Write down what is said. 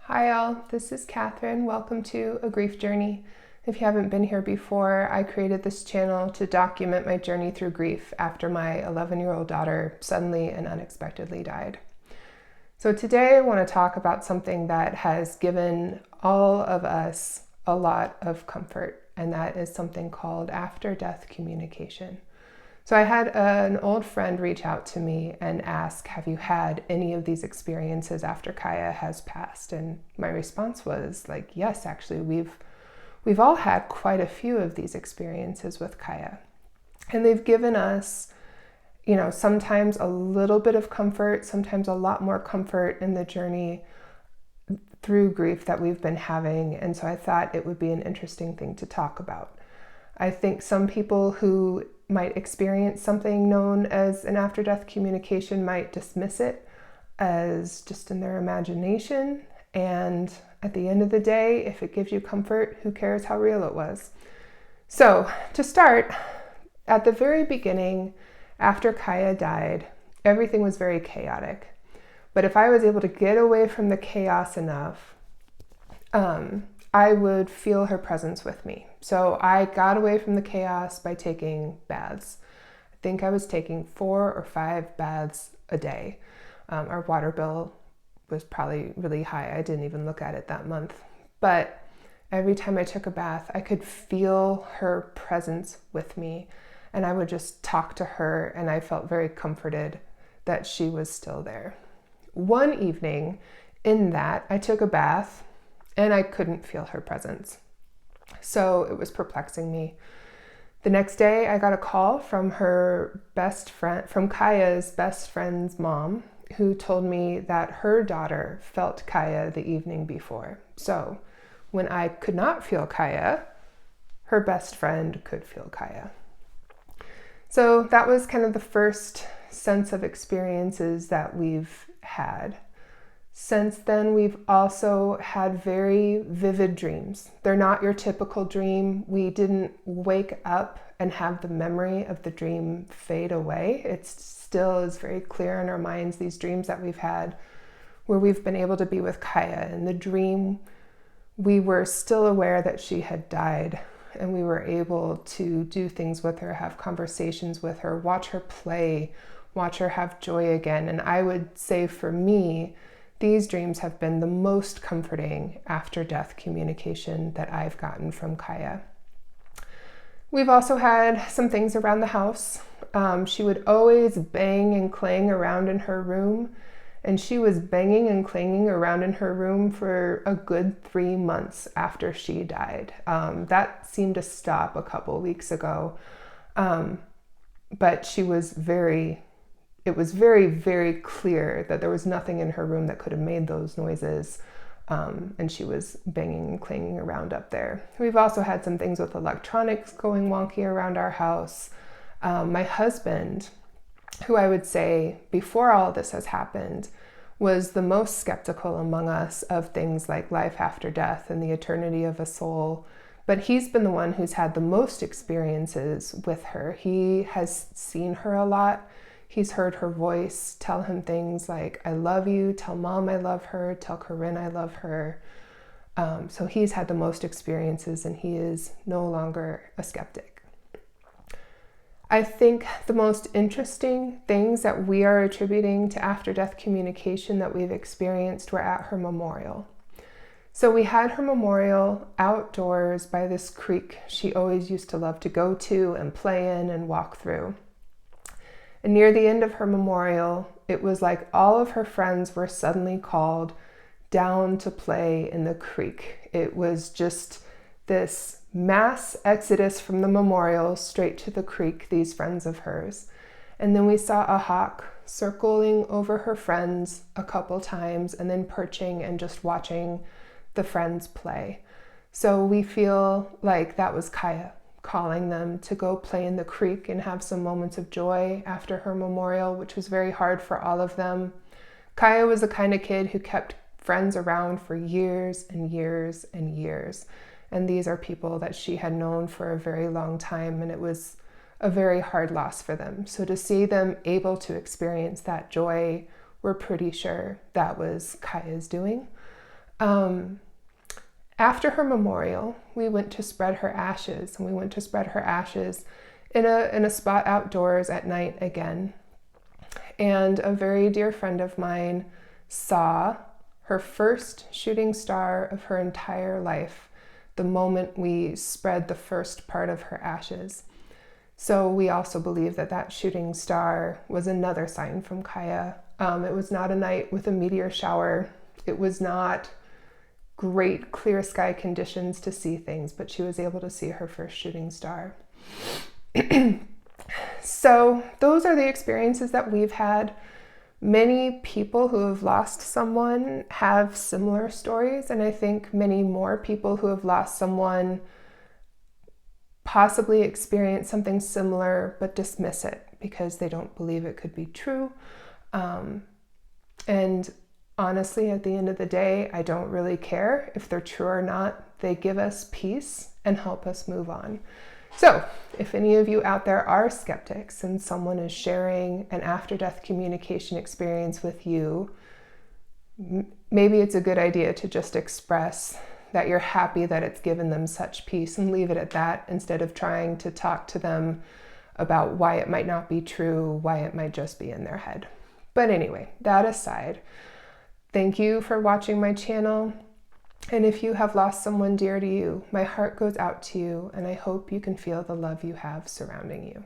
Hi all, this is Catherine. Welcome to A Grief Journey. If you haven't been here before, I created this channel to document my journey through grief after my 11-year-old daughter suddenly and unexpectedly died. So today I want to talk about something that has given all of us a lot of comfort, and that is something called after-death communication. So I had an old friend reach out to me and ask, have you had any of these experiences after Kaya has passed? And my response was yes, actually, we've all had quite a few of these experiences with Kaya. And they've given us, sometimes a little bit of comfort, sometimes a lot more comfort in the journey through grief that we've been having. And so I thought it would be an interesting thing to talk about. I think some people who might experience something known as an after-death communication might dismiss it as just in their imagination. And at the end of the day, if it gives you comfort, who cares how real it was? So to start, at the very beginning, after Kaya died, everything was very chaotic. But if I was able to get away from the chaos enough, I would feel her presence with me. So I got away from the chaos by taking baths. I think I was taking 4 or 5 baths a day. Our water bill was probably really high. I didn't even look at it that month. But every time I took a bath, I could feel her presence with me. And I would just talk to her, and I felt very comforted that she was still there. One evening in that, I took a bath, and I couldn't feel her presence. So it was perplexing me. The next day, I got a call from her best friend, from Kaya's best friend's mom, who told me that her daughter felt Kaya the evening before. So when I could not feel Kaya, her best friend could feel Kaya. So that was kind of the first sense of experiences that we've had. Since then, we've also had very vivid dreams. They're not your typical dream. We didn't wake up and have the memory of the dream fade away. It still is very clear in our minds, these dreams that we've had where we've been able to be with Kaya. In the dream, we were still aware that she had died, and we were able to do things with her, have conversations with her, watch her play, watch her have joy again. And I would say for me, these dreams have been the most comforting after-death communication that I've gotten from Kaya. We've also had some things around the house. She would always bang and clang around in her room, and she was banging and clanging around in her room for a good 3 months after she died. That seemed to stop a couple weeks ago, but it was very, very clear that there was nothing in her room that could have made those noises, and she was banging and clanging around up there. We've also had some things with electronics going wonky around our house. My husband, who I would say before all of this has happened, was the most skeptical among us of things like life after death and the eternity of a soul. But he's been the one who's had the most experiences with her. He has seen her a lot. He's heard her voice tell him things like, I love you, tell mom I love her, tell Corinne I love her. So he's had the most experiences, and he is no longer a skeptic. I think the most interesting things that we are attributing to after-death communication that we've experienced were at her memorial. So we had her memorial outdoors by this creek she always used to love to go to and play in and walk through. And near the end of her memorial, it was like all of her friends were suddenly called down to play in the creek. It was just this mass exodus from the memorial straight to the creek, these friends of hers. And then we saw a hawk circling over her friends a couple times and then perching and just watching the friends play. So we feel like that was Kaya calling them to go play in the creek and have some moments of joy after her memorial, which was very hard for all of them. Kaya was the kind of kid who kept friends around for years and years and years. And these are people that she had known for a very long time, and it was a very hard loss for them. So to see them able to experience that joy, we're pretty sure that was Kaya's doing. After her memorial, we went to spread her ashes, and we went to spread her ashes in a spot outdoors at night again. And a very dear friend of mine saw her first shooting star of her entire life the moment we spread the first part of her ashes. So we also believe that that shooting star was another sign from Kaya. It was not a night with a meteor shower. It was not great clear sky conditions to see things, but she was able to see her first shooting star. So those are the experiences that we've had. Many people who have lost someone have similar stories, and I think many more people who have lost someone possibly experience something similar but dismiss it because they don't believe it could be true. And honestly, at the end of the day, I don't really care if they're true or not. They give us peace and help us move on. So if any of you out there are skeptics and someone is sharing an after-death communication experience with you, maybe it's a good idea to just express that you're happy that it's given them such peace and leave it at that, instead of trying to talk to them about why it might not be true, why it might just be in their head. But anyway, that aside, thank you for watching my channel. And if you have lost someone dear to you, my heart goes out to you, and I hope you can feel the love you have surrounding you.